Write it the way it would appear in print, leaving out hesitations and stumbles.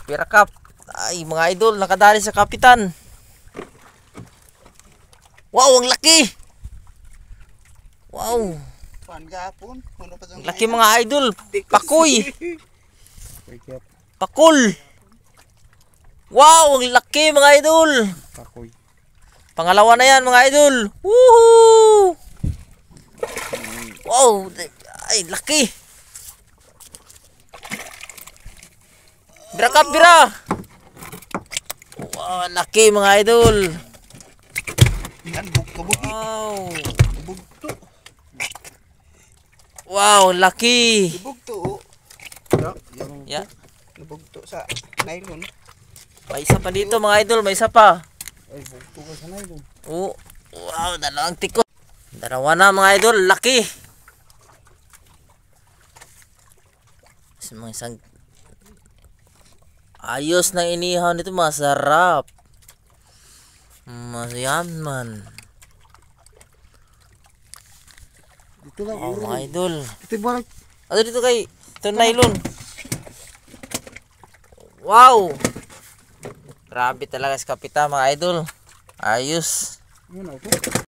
Pirakap. Ay, mga idol, nakadali sa kapitan. Wow, ang laki. Wow. Ang laki mga idol. Pakoy. Pakul. Wow, ang laki mga idol. Pangalawa na yan mga idol. Woohoo! Wow, ay laki. Birakap, bira. Wow, laki mga idol. Wow. Wow, laki. Bugto. Yeah. Bugto sa nylon. May isa pa dito mga idol, may isa pa. Ay, bugto ka sa nylon. Oh, wow, dalawang tikot. Dalawa na mga idol, laki. Mga isang ayos na inihaw nito, masarap. Masayaman. Dito lang. Oh, mga idol. Ito balik. Ano dito kay? Ito nylon. Wow. Grabe talaga si kapitan mga idol. Ayos. Yun ako.